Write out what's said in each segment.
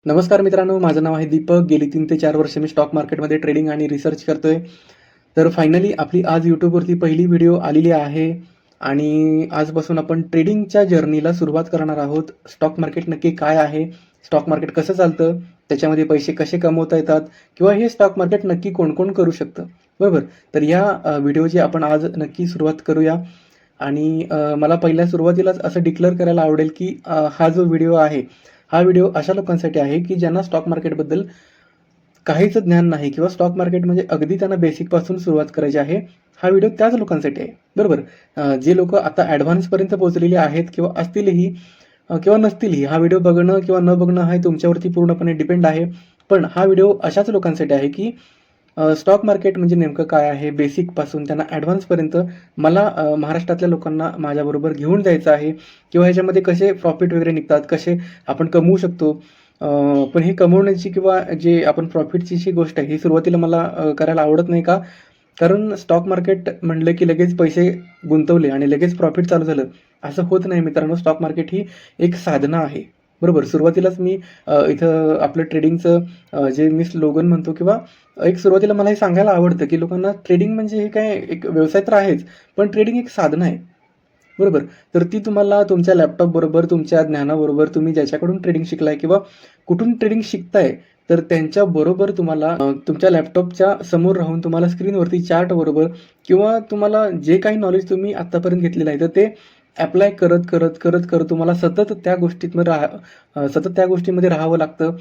नमस्कार मित्रांनो, माझं नाव आहे दीपक. गेली 3 ते 4 वर्ष मी स्टॉक मार्केटमध्ये ट्रेडिंग आणि रिसर्च करतोय. तर फायनली आपली आज YouTubeवरती पहिली व्हिडिओ आलेली आहे आणि आजपासून आपण ट्रेडिंगच्या जर्नीला सुरुवात करणार आहोत. स्टॉक मार्केट नक्की काय आहे? स्टॉक मार्केट कसं चालतं? त्याच्यामध्ये पैसे कसे कमवता येतात? किंवा हे स्टॉक मार्केट नक्की कोण-कोण करू शकतं? बरोबर. तर या व्हिडिओची आपण आज नक्की सुरुवात करूया आणि मला पहिल्या सुरुवातीलाच असं डिक्लेअर करायला आवडेल, की हा जो व्हिडिओ आहे, हा व्हिडिओ अशा लोकांसाठी आहे, की ज्यांना स्टॉक मार्केटबद्दल काहीच ज्ञान नाही किंवा स्टॉक मार्केट म्हणजे अगदी त्यांना बेसिकपासून सुरुवात करायची आहे. हा व्हिडिओ त्याच लोकांसाठी आहे. बरोबर. जे लोकं आता ॲडव्हान्सपर्यंत पोहोचलेली आहेत किंवा असतीलही किंवा नसतीलही. हा व्हिडिओ बघणं किंवा न बघणं हे तुमच्यावरती पूर्णपणे डिपेंड आहे. पण हा व्हिडिओ अशाच लोकांसाठी आहे, की स्टॉक मार्केट म्हणजे नेमकं काय आहे? बेसिकपासून त्यांना ॲडव्हान्सपर्यंत मला महाराष्ट्रातल्या लोकांना माझ्याबरोबर घेऊन जायचं आहे किंवा ह्याच्यामध्ये कसे प्रॉफिट वगैरे निघतात, कसे आपण कमवू शकतो. पण हे कमवण्याची किंवा जे आपण प्रॉफिटची जी गोष्ट आहे, ही सुरुवातीला मला करायला आवडत नाही का? कारण स्टॉक मार्केट म्हटलं की लगेच पैसे गुंतवले आणि लगेच प्रॉफिट चालू झालं, असं होत नाही मित्रांनो. स्टॉक मार्केट ही एक साधना आहे. बरोबर. सुरुवातीलाच मी इथं आपलं ट्रेडिंगचं जे मी स्लोगन म्हणतो किंवा एक सुरुवातीला मला हे सांगायला आवडतं, की लोकांना ट्रेडिंग म्हणजे हे काय एक व्यवसाय तर आहेच, पण ट्रेडिंग एक साधना आहे. बरोबर. तर ती तुम्हाला तुमच्या लॅपटॉपबरोबर, तुमच्या ज्ञानाबरोबर तुम्ही ज्याच्याकडून ट्रेडिंग शिकलाय किंवा कुठून ट्रेडिंग शिकताय, तर त्यांच्याबरोबर तुम्हाला तुमच्या लॅपटॉपच्या समोर राहून तुम्हाला स्क्रीनवरती चार्टबरोबर किंवा तुम्हाला जे काही नॉलेज तुम्ही आत्तापर्यंत घेतलेलं आहे, तर ते ॲप्लाय करत तुम्हाला सतत त्या गोष्टीमध्ये राहावं लागतं.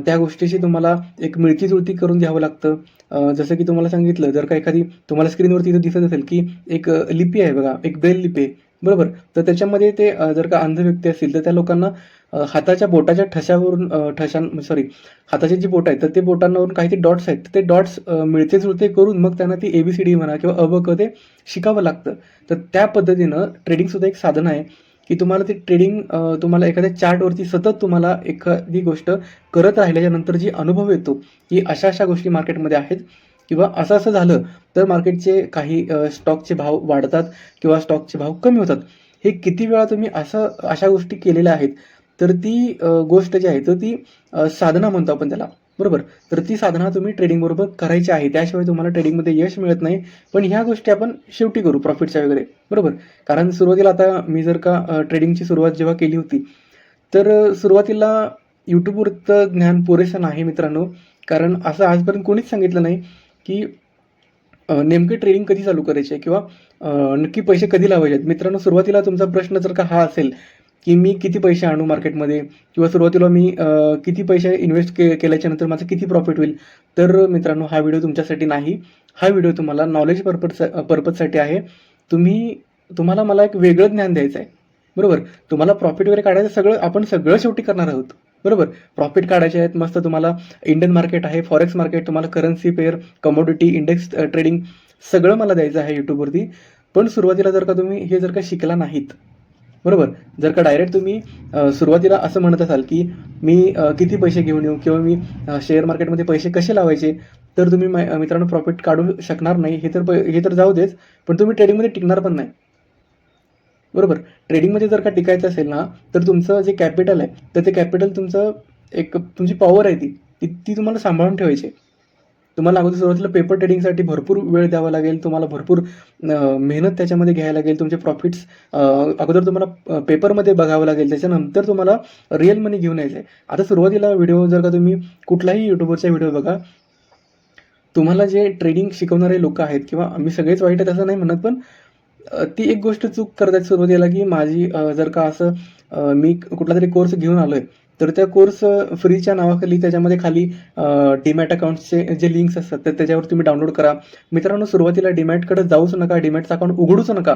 त्या गोष्टीशी तुम्हाला एक मिळती-जुळती करून घ्यावं लागतं. जसं की तुम्हाला सांगितलं, जर का एखादी तुम्हाला स्क्रीनवरती इथं दिसत असेल, की एक लिपी आहे बघा, एक ब्रेल लिपी आहे, बरोबर? तर त्याच्यामध्ये ते जर का अंध व्यक्ती असतील, तर त्या लोकांना हाताच्या बोटाच्या ठशावरून हाताची जी बोटं आहेत, तर ते बोटांवरून काही ते डॉट्स आहेत, तर ते डॉट्स मिळते-जुळते करून मग त्यांना ती ए म्हणा किंवा अ, ब, क ते शिकावं लागतं. तर त्या पद्धतीनं ट्रेडिंगसुद्धा एक साधन आहे, की तुम्हाला ते ट्रेडिंग तुम्हाला एखाद्या चार्टवरती सतत तुम्हाला एखादी गोष्ट करत राहिल्याच्या नंतर जी अनुभव येतो, की अशा-अशा गोष्टी मार्केटमध्ये आहेत किंवा असं-असं झालं, तर मार्केटचे काही स्टॉकचे भाव वाढतात किंवा स्टॉकचे भाव कमी होतात. हे किती वेळा तुम्ही अशा गोष्टी केलेल्या आहेत, तर ती गोष्ट जी आहे, तर ती साधना म्हणतो आपण त्याला, बरोबर? तर ती साधना तुम्ही ट्रेडिंगबरोबर करायची आहे. त्याशिवाय तुम्हाला ट्रेडिंगमध्ये यश मिळत नाही. पण ह्या गोष्टी आपण शेवटी करू प्रॉफिटच्या वगैरे, बरोबर? कारण सुरुवातीला आता मी जर का ट्रेडिंगची सुरुवात जेव्हा केली होती, तर सुरुवातीला YouTubeवरचं ज्ञान पुरेसं नाही मित्रांनो. कारण असं आजपर्यंत कोणीच सांगितलं नाही, की नेमकं ट्रेडिंग कधी चालू करायची आहे किंवा नक्की पैसे कधी लावायचे आहेत. मित्रांनो, सुरुवातीला तुमचा प्रश्न जर का हा असेल, की मी किती पैसे आणू मार्केटमध्ये किंवा सुरुवातीला मी किती पैसे इन्व्हेस्ट केल्याच्या नंतर माझं किती प्रॉफिट होईल. तर मित्रांनो, हा व्हिडिओ तुमच्यासाठी नाही. हा व्हिडिओ तुम्हाला नॉलेज पर्पजसाठी आहे. तुम्हाला मला एक वेगळं ज्ञान द्यायचं आहे. बरोबर. तुम्हाला प्रॉफिट वगैरे काढायचं आपण सगळं शेवटी करणार आहोत. बरोबर. प्रॉफिट काढायचे आहेत. मस्त तुम्हाला इंडियन मार्केट आहे, फॉरेक्स मार्केट, तुम्हाला currency pair, commodity, index trading सगळं मला द्यायचं आहे YouTubeवरती. पण सुरुवातीला जर का तुम्ही हे जर का शिकला नाहीत, बरोबर. जर का डायरेक्ट तुम्ही सुरुवातीला असं म्हणत असाल, की मी किती पैसे घेऊन येऊ किंवा मी शेअर मार्केटमध्ये पैसे कसे लावायचे, तर तुम्ही मित्रांनो प्रॉफिट काढू शकणार नाही. हे तर जाऊ देच, पण तुम्ही ट्रेडिंगमध्ये टिकणार पण नाही. बरोबर. ट्रेडिंगमध्ये जर का टिकायचं असेल ना, तर तुमचं जे कॅपिटल आहे, तर ते कॅपिटल तुमचं तुमची पॉवर आहे ती तुम्हाला सांभाळून ठेवायची आहे. तुम्हाला अगोदर सुरुवातीला पेपर ट्रेडिंगसाठी भरपूर वेळ द्यावा लागेल. तुम्हाला भरपूर मेहनत त्याच्यामध्ये घ्यायला लागेल. तुमचे प्रॉफिट्स अगोदर तुम्हाला पेपरमध्ये बघावं लागेल. त्याच्यानंतर तुम्हाला रिअल मनी घेऊन यायचं आहे. आता सुरुवातीला व्हिडिओ जर का तुम्ही कुठलाही YouTubeवरचा व्हिडिओ बघा, तुम्हाला जे ट्रेडिंग शिकवणारे लोकं आहेत किंवा मी सगळेच वाईट आहेत असं नाही म्हणत, पण ती एक गोष्ट चूक करतात सुरुवातीला, की माझी जर का असं मी कुठलातरी कोर्स घेऊन आलोय, तर त्या कोर्स फ्रीच्या नावाखाली त्याच्यामध्ये खाली डीमॅट अकाउंट्सचे जे लिंक्स असतात, तर त्याच्यावर तुम्ही डाउनलोड करा. मित्रांनो, सुरुवातीला डीमॅटकडे जाऊच नका, डीमॅटचं अकाउंट उघडूच नका.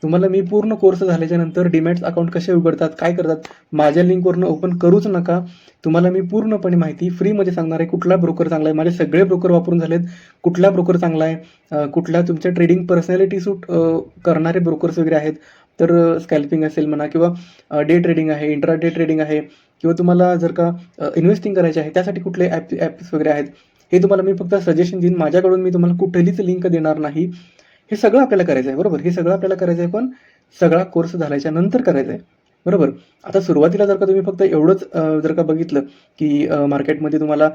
तुम्हाला मी पूर्ण कोर्स झाल्याच्या नंतर डीमॅट्स अकाउंट कसे उघडतात, काय करतात, माझ्या लिंकवरनं ओपन करूच नका. तुम्हाला मी पूर्णपणे माहिती फ्रीमध्ये सांगणार आहे. कुठला ब्रोकर चांगला आहे, माझे सगळे ब्रोकर वापरून झालेत. कुठला ब्रोकर चांगला आहे, कुठल्या तुमच्या ट्रेडिंग पर्सनॅलिटी सूट करणारे ब्रोकर्स वगैरे आहेत. तर स्कॅल्पिंग असेल म्हणा किंवा डे ट्रेडिंग आहे, इंट्राडे ट्रेडिंग आहे किंवा तुम्हाला जर का इन्व्हेस्टिंग करायचे आहे, त्यासाठी कुठले ॲप्स वगैरे आहेत, हे तुम्हाला मी फक्त सजेशन देईन. माझ्याकडून मी तुम्हाला कुठलीच लिंक देणार नाही. हे सगळं आपल्याला करायचं आहे, बरोबर. हे सगळं आपल्याला करायचं आहे, पण सगळा कोर्स झाल्याच्या नंतर करायचा आहे. बरोबर. आता सुरुवातीला जर का तुम्ही फक्त एवढंच जर का बघितलं, की मार्केटमध्ये तुम्हाला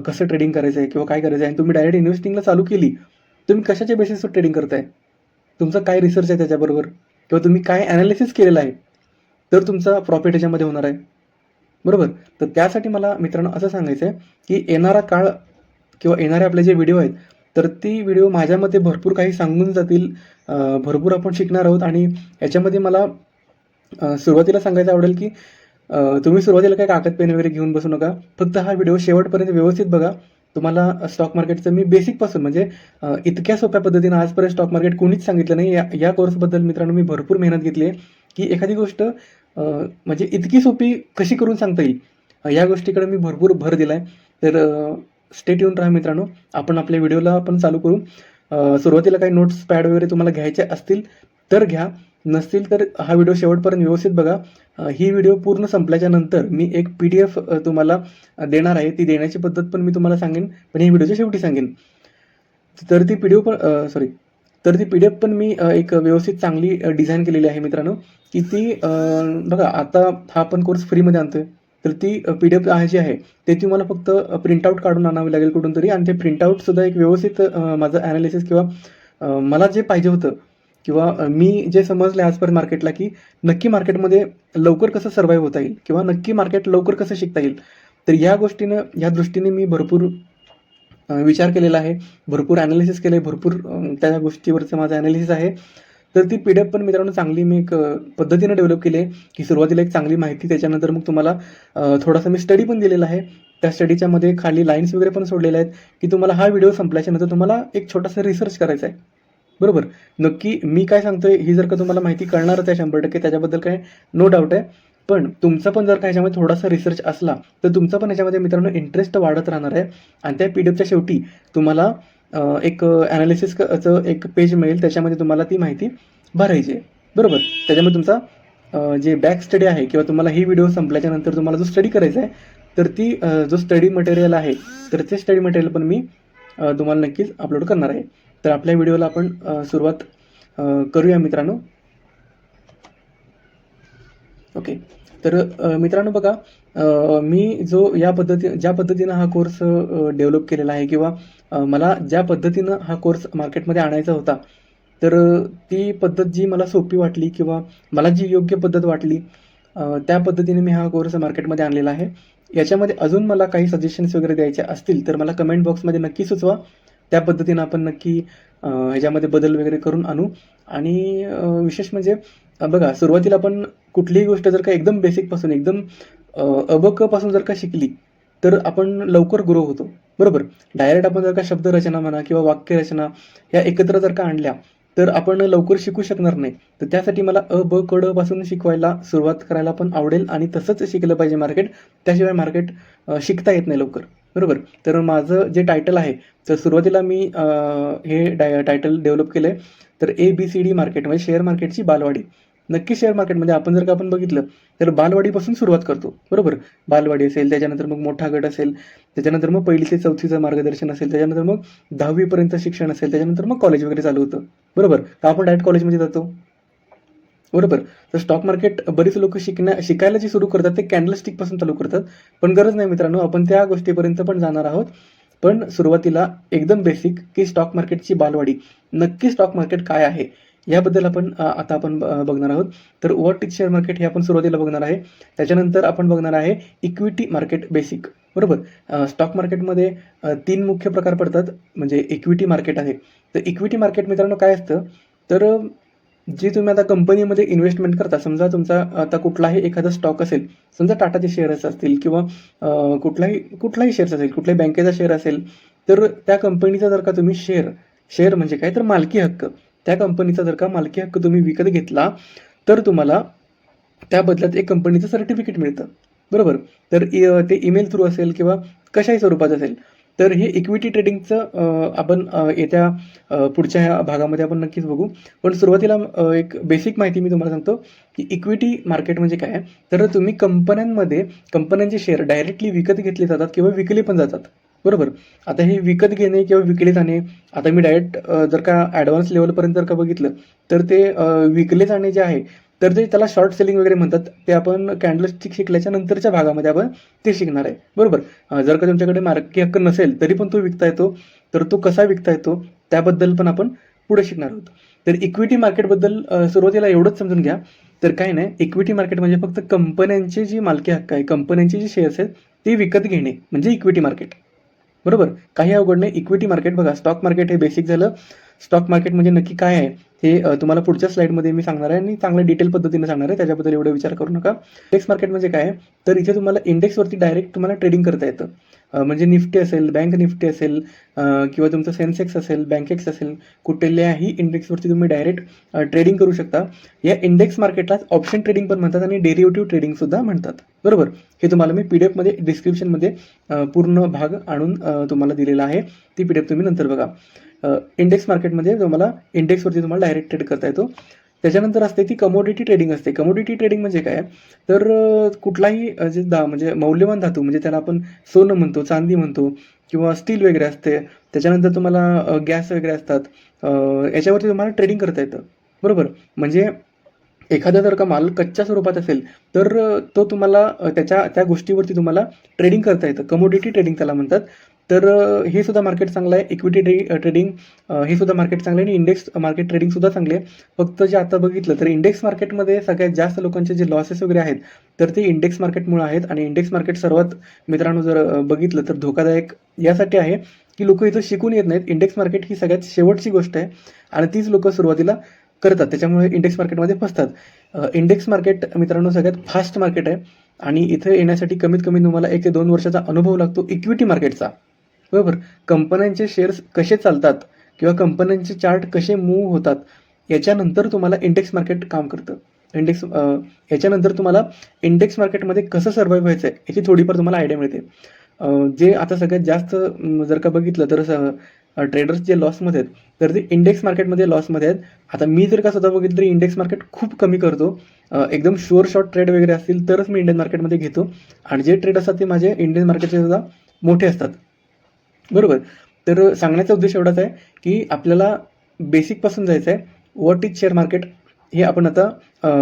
कसं ट्रेडिंग करायचं आहे किंवा काय करायचं आहे आणि तुम्ही डायरेक्ट इन्व्हेस्टिंगला चालू केली. तुम्ही कशाच्या बेसिसवर ट्रेडिंग करताय? तुमचा काय रिसर्च आहे त्याच्याबरोबर? किंवा तुम्ही काय एनालिसिस केलेलं आहे? तर तुमचा प्रॉफिट ह्याच्यामध्ये होणार आहे. बरोबर. तर त्यासाठी मला मित्रांनो असं सांगायचं आहे, की येणारा काळ किंवा येणारे आपले जे व्हिडिओ आहेत, तर ती व्हिडिओ माझ्या मते भरपूर काही सांगून जातील. भरपूर आपण शिकणार आहोत आणि याच्यामध्ये मला सुरुवातीला सांगायचं आवडेल, की तुम्ही सुरुवातीला काही कागद पेन वगैरे घेऊन बसू नका. फक्त हा व्हिडिओ शेवटपर्यंत व्यवस्थित बघा. तुम्हाला स्टॉक मार्केटचं मी बेसिकपासून म्हणजे इतक्या सोप्या पद्धतीनं आजपर्यंत स्टॉक मार्केट कोणीच सांगितलं नाही. या कोर्सबद्दल मित्रांनो मी भरपूर मेहनत घेतली आहे, की एखादी गोष्ट म्हणजे इतकी सोपी कशी करून सांगता येईल, या गोष्टीकडे मी भरपूर भर दिला आहे. तर स्टे ट्यून राहा मित्रांनो. आपण आपल्या व्हिडिओला आपण चालू करू. सुरुवातीला काही नोट्स पॅड वगैरे तुम्हाला घ्यायचे असतील तर घ्या. नसतील तर हा व्हिडिओ शेवटपर्यंत व्यवस्थित बघा. ही व्हिडिओ पूर्ण संपल्याच्या नंतर मी एक PDF तुम्हाला देणार आहे. ती देण्याची पद्धत पण मी तुम्हाला सांगेन, पण ही व्हिडिओच्या शेवटी सांगेन. तर ती PDF पण तर ती PDF पण मी एक व्यवस्थित चांगली डिझाइन केलेली आहे मित्रांनो, की ती बघा आता हा आपण कोर्स फ्रीमध्ये आणतोय. तर ती PDF जी आहे, ते तुम्हाला फक्त प्रिंटआउट काढून आणावी लागेल कुठून तरी आणि ते प्रिंटआउटसुद्धा एक व्यवस्थित माझं ॲनालिसिस किंवा मला जे पाहिजे होतं किंवा मी जे समजलं आजपर्यंत मार्केटला, की नक्की मार्केटमध्ये लवकर कसं सर्व्हाईव्ह होता येईल किंवा नक्की मार्केट लवकर कसं शिकता येईल. तर या दृष्टीने मी भरपूर विचार केलेला आहे. भरपूर ॲनालिसिस केलं आहे. भरपूर त्या गोष्टीवरचं माझं ॲनालिसिस आहे. तर ती PDF पण मित्रांनो चांगली मी एक पद्धतीनं डेव्हलप केली आहे, की सुरुवातीला एक चांगली माहिती त्याच्यानंतर मग तुम्हाला थोडासा मी स्टडी पण दिलेला आहे. त्या स्टडीच्यामध्ये खाली लाईन्स वगैरे पण सोडलेल्या आहेत, की तुम्हाला हा व्हिडिओ संपल्याच्या नंतर तुम्हाला एक छोटासा रिसर्च करायचा आहे. बरोबर. नक्की मी काय सांगतोय ही जर का तुम्हाला माहिती कळणारच आहे 100% त्याच्याबद्दल काही नो डाऊट आहे. पण तुमचा पण जर का ह्याच्यामध्ये थोडासा रिसर्च असला, तर तुमचा पण ह्याच्यामध्ये मित्रांनो इंटरेस्ट वाढत राहणार आहे आणि त्या PDFच्या शेवटी तुम्हाला एक चं एक पेज मिळेल. त्याच्यामध्ये तुम्हाला ती माहिती भरायची आहे. बरोबर. त्याच्यामध्ये तुमचा जे बॅक स्टडी आहे किंवा तुम्हाला ही व्हिडिओ संपल्याच्या नंतर तुम्हाला जो स्टडी करायचा आहे, तर ती जो स्टडी मटेरियल आहे, तर ते स्टडी मटेरियल पण मी तुम्हाला नक्कीच अपलोड करणार आहे. तर आपल्या व्हिडिओला आपण सुरुवात करूया मित्रांनो. ओके. तर मित्रांनो बघा, मी ज्या पद्धतीनं हा कोर्स डेव्हलप केलेला आहे किंवा मला ज्या पद्धतीनं हा कोर्स मार्केटमध्ये आणायचा होता, तर ती पद्धत जी मला सोपी वाटली किंवा मला जी योग्य पद्धत वाटली, त्या पद्धतीने मी हा कोर्स मार्केटमध्ये आणलेला आहे. याच्यामध्ये अजून मला काही सजेशन्स वगैरे द्यायचे असतील, तर मला कमेंट बॉक्समध्ये नक्की सुचवा. त्या पद्धतीनं आपण नक्की ह्याच्यामध्ये बदल वगैरे करून आणू आणि विशेष म्हणजे बघा सुरुवातीला आपण कुठलीही गोष्ट जर का एकदम बेसिकपासून एकदम अ, जर का शिकली, तर आपण लवकर ग्रो होतो. बरोबर. डायरेक्ट आपण जर का शब्दरचना म्हणा किंवा वाक्यरचना ह्या एकत्र जर का आणल्या, तर आपण लवकर शिकू शकणार नाही. तर त्यासाठी मला अ, ब, क, ड पासून शिकवायला सुरुवात करायला पण आवडेल आणि तसंच शिकलं पाहिजे मार्केट. त्याशिवाय मार्केट शिकता येत नाही लवकर. बरोबर. तर माझं जे टायटल आहे, तर सुरुवातीला मी हे टायटल डेव्हलप केलंय. तर ABCD मार्केट म्हणजे शेअर मार्केटची बालवाडी. नक्की शेअर मार्केटमध्ये आपण बघितलं, तर बालवाडीपासून सुरुवात करतो. बरोबर. बालवाडी असेल, त्याच्यानंतर मग मोठा गट असेल, त्याच्यानंतर मग 1ली ते 4थीचं मार्गदर्शन असेल, त्याच्यानंतर मग 10वी पर्यंत शिक्षण असेल, त्याच्यानंतर मग कॉलेज वगैरे चालू होतं. बरोबर. का आपण डायरेक्ट कॉलेजमध्ये जातो. बरोबर. तर स्टॉक मार्केट बरीच लोकं शिकायला जे सुरू करतात ते कॅन्डलस्टिकपासून चालू करतात. पण गरज नाही मित्रांनो, आपण त्या गोष्टीपर्यंत पण जाणार आहोत. पण सुरुवातीला एकदम बेसिक, की स्टॉक मार्केटची बालवाडी. नक्की स्टॉक मार्केट काय आहे? याबद्दल आपण आता आपण बघणार आहोत. तर व्हॉट इज शेअर मार्केट हे आपण सुरुवातीला बघणार आहे. त्याच्यानंतर आपण बघणार आहे इक्विटी मार्केट बेसिक. बरोबर. स्टॉक मार्केटमध्ये 3 मुख्य प्रकार पडतात. म्हणजे इक्विटी मार्केट आहे. तर इक्विटी मार्केट मित्रांनो काय असतं? तर जी तुम्ही आता कंपनीमध्ये इन्व्हेस्टमेंट करता, समजा तुमचा आता कुठलाही एखादा स्टॉक असेल, समजा टाटाचे शेअर्स असतील किंवा कुठलाही शेअर्स असेल, कुठल्याही बँकेचा शेअर असेल, तर त्या कंपनीचा जर का तुम्ही शेअर म्हणजे काय तर मालकी हक्क. त्या कंपनीचा जर का मालकी हक्क तुम्ही विकत घेतला, तर तुम्हाला त्या बदल्यात एक कंपनीचं सर्टिफिकेट मिळतं. बरोबर. तर ते ईमेल थ्रू असेल किंवा कशाही स्वरूपात असेल. तर हे इक्विटी ट्रेडिंगचं आपण येत्या पुढच्या ह्या भागामध्ये आपण नक्कीच बघू. पण सुरुवातीला एक बेसिक माहिती मी तुम्हाला सांगतो, की इक्विटी मार्केट म्हणजे काय? तर तुम्ही कंपन्यांचे शेअर डायरेक्टली विकत घेतले जातात किंवा विकले पण जातात. बरोबर. आता हे विकत घेणे किंवा विकले जाणे, आता मी डायरेक्ट जर का ॲडव्हान्स लेव्हलपर्यंत जर का बघितलं, तर ते विकले जाणे जे आहे, तर ते त्याला शॉर्ट सेलिंग वगैरे म्हणतात. ते आपण कॅन्डलस्टिक शिकल्याच्या नंतरच्या भागामध्ये आपण ते शिकणार आहे, बरोबर. जर का तुमच्याकडे मालकी हक्क नसेल तरी पण तो विकता येतो. तर तो कसा विकता येतो त्याबद्दल पण आपण पुढे शिकणार आहोत. तर इक्विटी मार्केटबद्दल सुरुवातीला एवढंच समजून घ्या. तर काही नाही, इक्विटी मार्केट म्हणजे फक्त कंपन्यांची जी मालकी हक्क आहे, कंपन्यांचे जे शेअर्स आहेत ते विकत घेणे म्हणजे इक्विटी मार्केट, बरोबर. काही अवघड नाही. इक्विटी मार्केट बघा, स्टॉक मार्केट हे बेसिक झालं. स्टॉक मार्केट म्हणजे नक्की काय आहे हे तुम्हाला पुढच्या स्लाइडमध्ये मी सांगणार आहे आणि चांगल्या डिटेल पद्धतीने सांगणार आहे. त्याच्याबद्दल एवढा विचार करू नका. इंडेक्स मार्केट म्हणजे काय आहे, तर इथे तुम्हाला इंडेक्सवरती डायरेक्ट तुम्हाला ट्रेडिंग करता येतं. म्हणजे निफ्टी असेल, बँक निफ्टी असेल, किंवा तुमचं सेन्सेक्स असेल, बँकेक्स असेल, कुठल्याही इंडेक्सवरती तुम्ही डायरेक्ट ट्रेडिंग करू शकता. या इंडेक्स मार्केटलाच ऑप्शन ट्रेडिंग पण म्हणतात आणि डेरिव्हेटिव्ह ट्रेडिंग सुद्धा म्हणतात, बरोबर. हे तुम्हाला मी PDF मध्ये डिस्क्रिप्शनमध्ये पूर्ण भाग आणून तुम्हाला दिलेला आहे. ती PDF तुम्ही नंतर बघा. इंडेक्स मार्केटमध्ये तुम्हाला इंडेक्सवरती तुम्हाला डायरेक्ट ट्रेड करता येतो. त्याच्यानंतर असते ती कमोडिटी ट्रेडिंग असते. कमोडिटी ट्रेडिंग म्हणजे काय, तर कुठलाही जे म्हणजे मौल्यवान धातू, म्हणजे त्याला आपण सोनं म्हणतो, चांदी म्हणतो किंवा स्टील वगैरे असते. त्याच्यानंतर तुम्हाला गॅस वगैरे असतात. याच्यावरती तुम्हाला ट्रेडिंग करता येतं, बरोबर. म्हणजे एखादा जर का माल कच्च्या स्वरूपात असेल तर तो तुम्हाला त्या गोष्टीवरती तुम्हाला ट्रेडिंग करता येतं. कमोडिटी ट्रेडिंग त्याला म्हणतात. तर हे सुद्धा मार्केट चांगलं आहे. इक्विटी ट्रेडिंग हे सुद्धा मार्केट चांगलं आहे आणि इंडेक्स मार्केट ट्रेडिंग सुद्धा चांगली आहे. फक्त जे आता बघितलं तर इंडेक्स मार्केटमध्ये सगळ्यात जास्त लोकांचे जे लॉसेस वगैरे आहेत तर ते इंडेक्स मार्केटमुळे आहेत. आणि इंडेक्स मार्केट सर्वात मित्रांनो जर बघितलं तर धोकादायक यासाठी आहे की लोक इथं शिकून येत नाहीत. इंडेक्स मार्केट ही सगळ्यात शेवटची गोष्ट आहे आणि तीच लोक सुरुवातीला करतात, त्याच्यामुळे इंडेक्स मार्केटमध्ये फसतात. इंडेक्स मार्केट मित्रांनो सगळ्यात फास्ट मार्केट आहे आणि इथे येण्यासाठी कमीत कमी तुम्हाला 1 ते 2 वर्षाचा अनुभव लागतो इक्विटी मार्केटचा, बरोबर. कंपन्यांचे शेअर्स कसे चालतात किंवा कंपन्यांचे चार्ट कसे मूव्ह होतात याच्यानंतर तुम्हाला इंडेक्स मार्केट काम करतं. याच्यानंतर तुम्हाला इंडेक्स मार्केटमध्ये कसं सर्व्हाइव्ह व्हायचं आहे याची थोडीफार तुम्हाला आयडिया मिळते. जे आता सगळ्यात जास्त जर का बघितलं तर ट्रेडर्स जे लॉसमध्ये आहेत तर ते इंडेक्स मार्केटमध्ये लॉसमध्ये आहेत. आता मी जर का स्वतः बघितलं तरी इंडेक्स मार्केट खूप कमी करतो. एकदम शुअर शॉर्ट ट्रेड वगैरे असतील तरच मी इंडियन मार्केटमध्ये घेतो आणि जे ट्रेड असतात ते माझे इंडियन मार्केटचे सुद्धा मोठे असतात, बरोबर. तर सांगण्याचा उद्देश एवढाच आहे की आपल्याला बेसिकपासून जायचं आहे. व्हॉट इज शेअर मार्केट हे आपण आता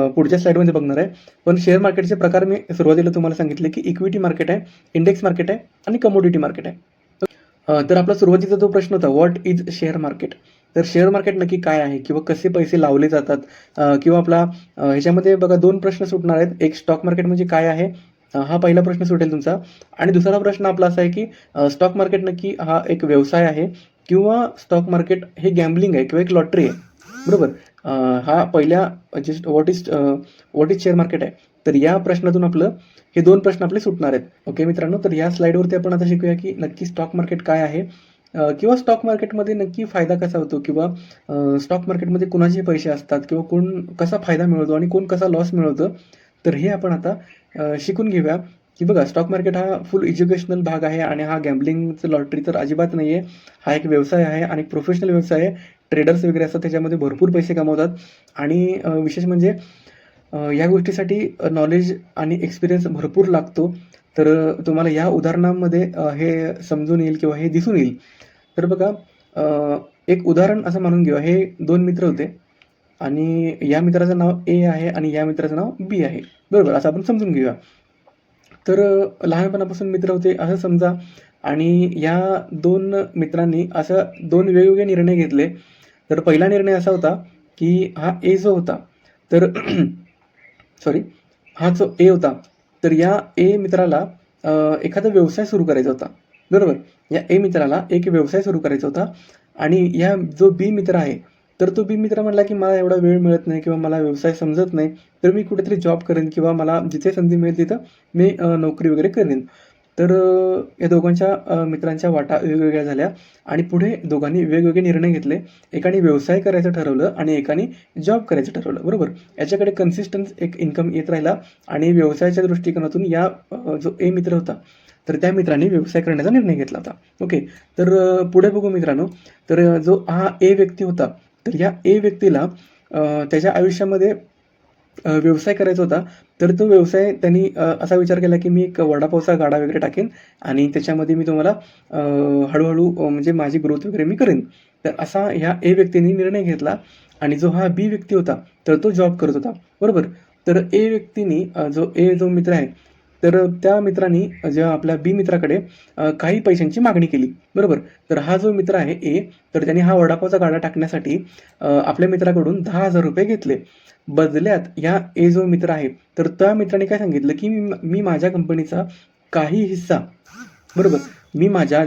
पुढच्या स्लाइडमध्ये बघणार आहे. पण शेअर मार्केटचे प्रकार मी सुरुवातीला तुम्हाला सांगितले की इक्विटी मार्केट आहे, इंडेक्स मार्केट आहे आणि कमोडिटी मार्केट आहे. तर आपला सुरुवातीचा जो प्रश्न होता, व्हॉट इज शेअर मार्केट. तर शेअर मार्केट नक्की काय आहे किंवा कसे पैसे लावले जातात, किंवा आपला ह्याच्यामध्ये बघा 2 प्रश्न सुटणार आहेत. एक स्टॉक मार्केट म्हणजे काय आहे, हा पहिला प्रश्न सुटेल तुमचा. आणि दुसरा प्रश्न आपला असा आहे की स्टॉक मार्केट नक्की हा एक व्यवसाय आहे किंवा स्टॉक मार्केट हे गॅम्बलिंग आहे किंवा एक लॉटरी आहे, बरोबर. हा पहिल्या व्हॉट इज शेअर मार्केट आहे. तर या प्रश्नातून आपलं हे 2 प्रश्न आपले सुटणार आहेत. ओके मित्रांनो, तर या स्लाइडवरती आपण आता शिकूया की नक्की स्टॉक मार्केट काय आहे, किंवा स्टॉक मार्केटमध्ये नक्की फायदा कसा होतो किंवा स्टॉक मार्केटमध्ये कुणाचे पैसे असतात किंवा कोण कसा फायदा मिळवतो आणि कोण कसा लॉस मिळवतं. तर हे आपण आता शिकून घेऊया की बघा, स्टॉक मार्केट हा फुल एज्युकेशनल भाग आहे आणि हा गॅम्बलिंगचं लॉटरी तर अजिबात नाही आहे. हा एक व्यवसाय आहे आणि प्रोफेशनल व्यवसाय आहे. ट्रेडर्स वगैरे असतात त्याच्यामध्ये भरपूर पैसे कमवतात आणि विशेष म्हणजे या गोष्टीसाठी नॉलेज आणि एक्सपिरियन्स भरपूर लागतो. तर तुम्हाला या उदाहरणामध्ये हे समजून येईल किंवा हे दिसून येईल. तर बघा, एक उदाहरण असं मानून घेऊया, हे 2 मित्र होते आणि या मित्राचं नाव A आहे आणि या मित्राचं नाव B आहे, बरोबर. असं आपण समजून घेऊया. तर लहानपणापासून मित्र होते असं समजा आणि या 2 मित्रांनी असं 2 वेगवेगळे निर्णय घेतले. तर पहिला निर्णय असा होता की हा A जो होता तर सॉरी, हा जो A होता तर या A मित्राला एखादा व्यवसाय सुरू करायचा होता, बरोबर. या A मित्राला एक व्यवसाय सुरू करायचा होता आणि या जो B मित्र आहे तर तो B मित्र म्हणला की मला एवढा वेळ मिळत नाही किंवा मला व्यवसाय समजत नाही, तर मी कुठेतरी जॉब करेन किंवा मला जिथे संधी मिळेल तिथं मी नोकरी वगैरे करेन. तर या दोघांच्या मित्रांच्या वाटा वेगवेगळ्या झाल्या आणि पुढे दोघांनी वेगवेगळे निर्णय घेतले. एकाने व्यवसाय करायचं ठरवलं आणि एकाने जॉब करायचं ठरवलं, बरोबर. याच्याकडे कन्सिस्टन्स एक इन्कम येत राहिला आणि व्यवसायाच्या दृष्टिकोनातून या जो A मित्र होता तर त्या मित्राने व्यवसाय करण्याचा निर्णय घेतला होता. ओके, तर पुढे बघू मित्रांनो. तर जो हा A व्यक्ती होता तर या A व्यक्तीला त्याच्या आयुष्यामध्ये व्यवसाय करायचा होता. तर तो व्यवसाय त्यांनी असा विचार केला की मी एक वडापावचा गाडा वगैरे टाकेन आणि त्याच्यामध्ये मी तुम्हाला हळूहळू म्हणजे माझी ग्रोथ वगैरे मी करेन. तर असा ह्या A व्यक्तीने निर्णय घेतला आणि जो हा बी व्यक्ती होता तर तो जॉब करत होता, बरोबर. तर ए व्यक्तीने जो मित्र आहे, तर त्या मित्राने जेव्हा आपल्या बी मित्राकडे काही पैशांची मागणी केली, बरोबर. तर हा जो मित्र आहे ए, तर त्याने हा वडापावचा गाडा टाकण्यासाठी आपल्या मित्राकडून ₹10,000 घेतले. बदल्यात या ए जो मित्र आहे, तर त्या मित्राने काय सांगितलं, की मी माझ्या कंपनीचा काही हिस्सा, बरोबर. मी माझ्या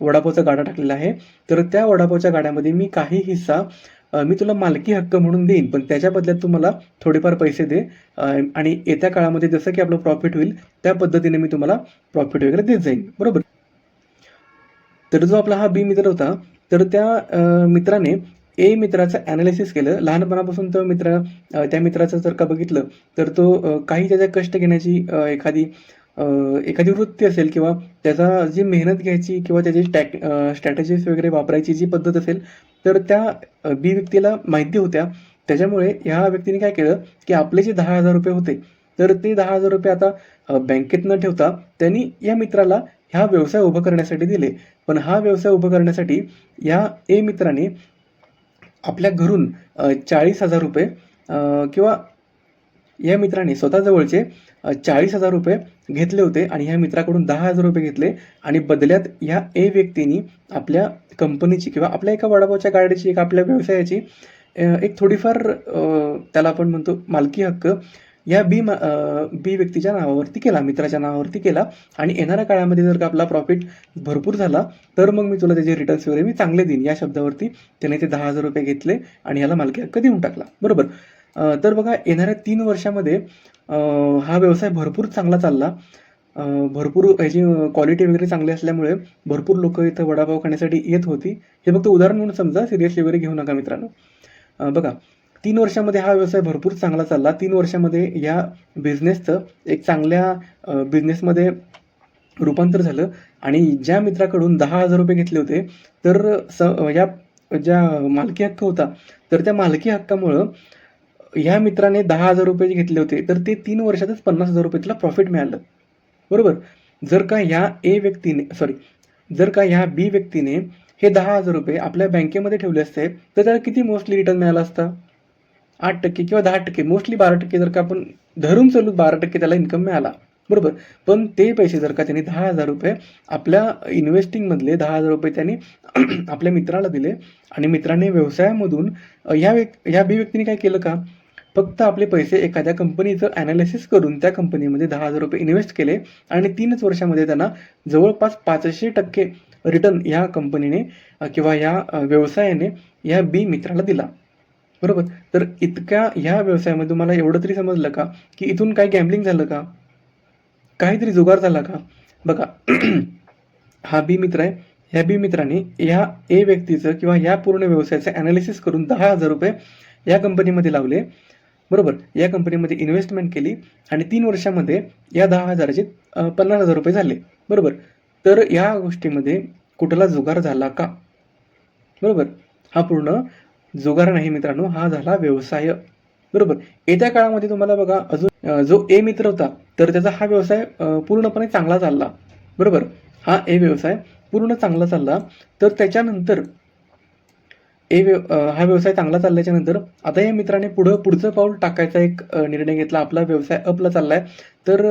वडापावचा गाडा टाकलेला आहे, तर त्या वडापावच्या गाड्यामध्ये मी काही हिस्सा मी तुला मालकी हक्क म्हणून देईन, पण त्याच्या बदल्यात तू मला थोडेफार पैसे दे आणि येत्या काळामध्ये जसं की आपलं प्रॉफिट होईल, त्या पद्धतीने मी तुम्हाला प्रॉफिट वगैरे देत जाईन, बरोबर. तर जो आपला हा बी मित्र होता, तर त्या मित्राने ए मित्राचं ॲनालिसिस केलं. लहानपणापासून तो मित्र त्या मित्राचं जर का बघितलं, तर तो काही त्याच्या कष्ट घेण्याची एखादी वृत्ती असेल किंवा त्याचा जी मेहनत घ्यायची किंवा त्याची स्ट्रॅटेजीज वगैरे वापरायची जी पद्धत असेल, तर त्या बी व्यक्तीला माहिती होत्या. त्याच्यामुळे ह्या व्यक्तीने काय केलं, की आपले जे ₹10,000 होते, तर ते ₹10,000 आता बँकेत न ठेवता त्यांनी या मित्राला हा व्यवसाय उभा करण्यासाठी दिले. पण हा व्यवसाय उभा करण्यासाठी या ए मित्राने आपल्या घरून ₹40,000 किंवा या मित्राने स्वतःजवळचे ₹40,000 घेतले होते आणि ह्या मित्राकडून ₹10,000 घेतले आणि बदल्यात ह्या ए व्यक्तीने आपल्या कंपनीची किंवा आपल्या एका वडापावच्या गाड्याची, एक आपल्या व्यवसायाची एक थोडीफार त्याला आपण म्हणतो मालकी हक्क या बी व्यक्तीच्या नावावरती केला, मित्राच्या नावावरती केला आणि येणाऱ्या काळामध्ये जर का आपला प्रॉफिट भरपूर झाला, तर मग मी तुला त्याचे रिटर्न्स वगैरे मी चांगले देईन, या शब्दावरती त्याने ते ₹10,000 घेतले आणि ह्याला मालकी हक्क देऊन टाकला, बरोबर. तर बघा येणाऱ्या 3 वर्षामध्ये हा व्यवसाय भरपूर चांगला चालला. भरपूर ह्याची क्वालिटी वगैरे चांगली असल्यामुळे भरपूर लोकं इथं वडापाव खाण्यासाठी येत होती. हे फक्त उदाहरण म्हणून समजा, सिरियसली वगैरे घेऊ नका मित्रांनो. बघा 3 वर्षामध्ये हा व्यवसाय भरपूर चांगला चालला. 3 वर्षामध्ये या बिझनेसचं एक चांगल्या बिझनेसमध्ये रूपांतर झालं आणि ज्या मित्राकडून ₹10,000 घेतले होते, तर या ज्या मालकी हक्क होता, तर त्या मालकी हक्कामुळं ह्या मित्राने ₹10,000 जे घेतले होते, तर ते 3 वर्षातच ₹50,000 त्याला प्रॉफिट मिळालं, बरोबर. जर का ह्या बी व्यक्तीने हे ₹10,000 आपल्या बँकेमध्ये ठेवले असते, तर त्याला किती मोस्टली रिटर्न मिळाला असता? 8% किंवा 10%, मोस्टली 12% जर का आपण धरून चालू 12% त्याला इन्कम मिळाला, बरोबर. पण ते पैसे जर का त्यांनी ₹10,000 आपल्या इन्व्हेस्टिंगमधले ₹10,000 त्यांनी आपल्या मित्राला दिले आणि मित्राने व्यवसायामधून या बी व्यक्तीने काय केलं का? फक्त आपले पैसे एखाद्या कंपनीचं ॲनालिसिस करून त्या कंपनीमध्ये ₹10,000 इन्व्हेस्ट केले आणि 3च वर्षामध्ये त्यांना जवळपास 500% रिटर्न या कंपनीने किंवा या व्यवसायाने या बी मित्राला दिला, बरोबर. तर इतक्या ह्या व्यवसायामध्ये तुम्हाला एवढं तरी समजलं का, की इथून काही गॅम्बलिंग झालं का? काहीतरी जुगार झाला का? बघा हा बी मित्र आहे. ह्या बी मित्राने ह्या ए व्यक्तीचं किंवा या पूर्ण व्यवसायाचं ॲनालिसिस करून ₹10,000 या कंपनीमध्ये लावले, बरोबर. या कंपनीमध्ये इन्व्हेस्टमेंट केली आणि 3 वर्षामध्ये या 10,000चे ₹50,000 झाले, बरोबर. तर या गोष्टीमध्ये कुठला जुगार झाला का? बरोबर. हा पूर्ण जुगार नाही मित्रांनो, हा झाला व्यवसाय, बरोबर. येत्या काळामध्ये तुम्हाला बघा अजून जो ए मित्र होता, तर त्याचा हा व्यवसाय पूर्णपणे चांगला चालला, बरोबर. हा ए व्यवसाय पूर्ण चांगला चालला. तर त्याच्यानंतर हा व्यवसाय चांगला चालल्याच्या नंतर आता या मित्राने पुढचं पाऊल टाकायचा एक निर्णय घेतला. आपला व्यवसाय अपला चाललाय. तर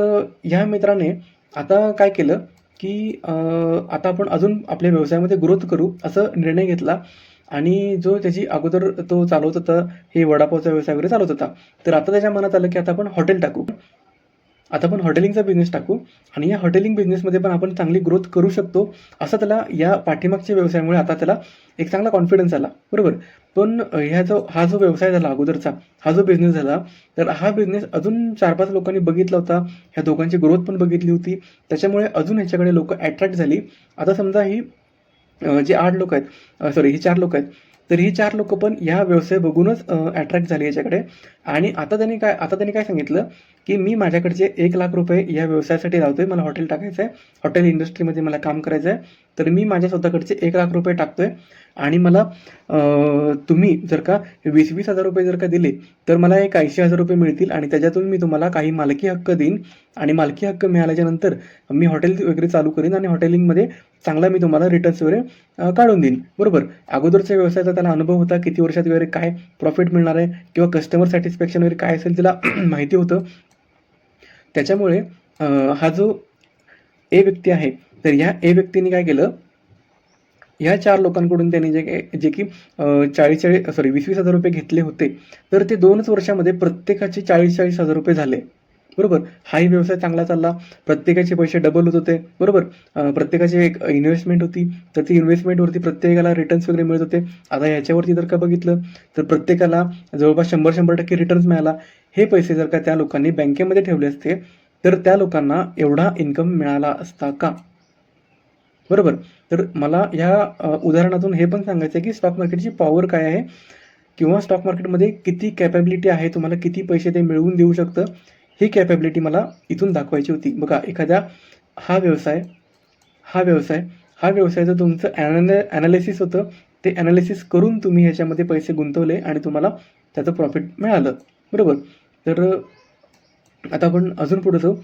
ह्या मित्राने आता काय केलं, की आता आपण अजून आपल्या व्यवसायामध्ये ग्रोथ करू असं निर्णय घेतला आणि जो त्याची अगोदर तो चालवत होता, हे वडापावचा व्यवसाय वगैरे चालवत होता. तर आता त्याच्या मनात आलं, की आता आपण हॉटेल टाकू. आता आपण हॉटेलिंगचा बिझनेस टाकू आणि या हॉटेलिंग बिझनेसमध्ये पण आपण चांगली ग्रोथ करू शकतो, असं त्याला या पाठीमागच्या व्यवसायामुळे आता त्याला एक चांगला कॉन्फिडन्स आला, बरोबर. पण हा जो व्यवसाय झाला अगोदरचा, हा जो बिझनेस झाला, तर हा बिझनेस अजून 4-5 लोकांनी बघितला होता. ह्या दोघांची ग्रोथ पण बघितली होती. त्याच्यामुळे अजून ह्याच्याकडे लोकं अट्रॅक्ट झाली. आता समजा ही जे 8 लोकं आहेत, ही 4 लोकं आहेत. तर ही 4 लोकं पण ह्या व्यवसाय बघूनच अट्रॅक्ट झाली याच्याकडे आणि आता त्यांनी काय सांगितलं, की मी माझ्याकडचे 1,00,000 रुपये या व्यवसायासाठी लावतोय. मला हॉटेल टाकायचं आहे. हॉटेल इंडस्ट्रीमध्ये मला काम करायचं आहे. तर मी माझ्या स्वतःकडचे 1,00,000 रुपये टाकतोय आणि मला तुम्ही जर का 20,000 रुपये जर का दिले, तर मला एक 80,000 रुपये मिळतील आणि त्याच्यातून मी तुम्हाला काही मालकी हक्क देईन आणि मालकी हक्क मिळाल्याच्यानंतर मी हॉटेल वगैरे चालू करीन आणि हॉटेलिंगमध्ये चांगला मी तुम्हाला रिटर्न्स वगैरे काढून देईन. बरोबर. अगोदरच्या व्यवसायाचा त्याला अनुभव होता. किती वर्षात वगैरे काय प्रॉफिट मिळणार आहे किंवा कस्टमर सॅटिस्फॅक्शन वगैरे काय असेल त्याला माहिती होतं. त्याच्यामुळे हा जो ए व्यक्ती आहे, तर ह्या ए व्यक्तीने काय केलं, ह्या 4 लोकांकडून त्यांनी जे की 20,000 रुपये घेतले होते, तर ते 2च वर्षामध्ये प्रत्येकाचे 40,000 रुपये झाले. बरोबर. हाही व्यवसाय चांगला चालला. प्रत्येकाचे पैसे डबल होत होते. बरोबर. प्रत्येकाची एक इन्व्हेस्टमेंट होती. तर ती इन्व्हेस्टमेंटवरती प्रत्येकाला रिटर्न्स वगैरे मिळत होते. आता ह्याच्यावरती जर का बघितलं, तर प्रत्येकाला जवळपास 100% रिटर्न्स मिळाला. हे पैसे जर का त्या लोकांनी बँकेमध्ये ठेवले असते, तर त्या लोकांना एवढा इन्कम मिळाला असता का? बरोबर. तर मला ह्या उदाहरणातून हे पण सांगायचं आहे, की स्टॉक मार्केटची पॉवर काय आहे किंवा स्टॉक मार्केटमध्ये किती कॅपॅबिलिटी आहे, तुम्हाला किती पैसे ते मिळवून देऊ शकतं, ही कॅपॅबिलिटी मला इथून दाखवायची होती. बघा, एखाद्या हा व्यवसाय हा व्यवसाय हा व्यवसायाचं तुमचं ॲनालिसिस होतं. ते ॲनालिसिस करून तुम्ही ह्याच्यामध्ये पैसे गुंतवले आणि तुम्हाला त्याचं प्रॉफिट मिळालं. बरोबर. तर आता आपण अजून पुढे जाऊ.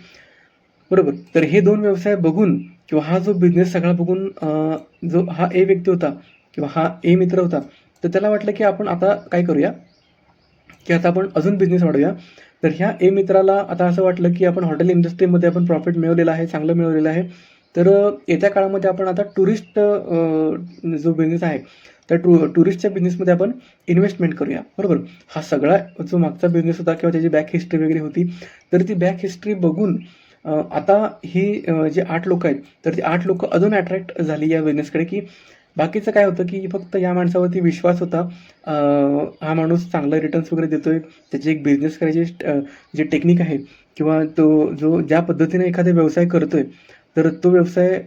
बरोबर. तर हे 2 व्यवसाय बघून किंवा हा जो बिझनेस सगळा बघून जो हा ए व्यक्ती होता किंवा हा ए मित्र होता, तर त्याला वाटलं की आपण आता काय करूया, की आता आपण अजून बिझनेस वाढवूया. तर ह्या ए मित्राला आता असं वाटलं की आपण हॉटेल इंडस्ट्रीमध्ये आपण प्रॉफिट मिळवलेलं आहे, चांगलं मिळवलेलं आहे. तर येत्या काळामध्ये आपण आता टुरिस्ट जो बिझनेस आहे, त्या टुरिस्टच्या बिझनेसमध्ये आपण इन्व्हेस्टमेंट करूया. बरोबर. हा सगळा जो मागचा बिझनेस होता किंवा त्याची बॅक हिस्ट्री वगैरे होती, तर ती बॅक हिस्ट्री बघून आता ही जे 8 लोकं आहेत, तर ती 8 लोकं अजून अट्रॅक्ट झाली या बिझनेसकडे, की बाकीचं काय होतं, की फक्त या माणसावरती विश्वास होता. हा माणूस चांगला रिटर्न्स वगैरे देतोय. त्याची एक बिझनेस करायची जी टेक्निक आहे किंवा तो जो ज्या पद्धतीने एखादा व्यवसाय करतोय, तर तो व्यवसाय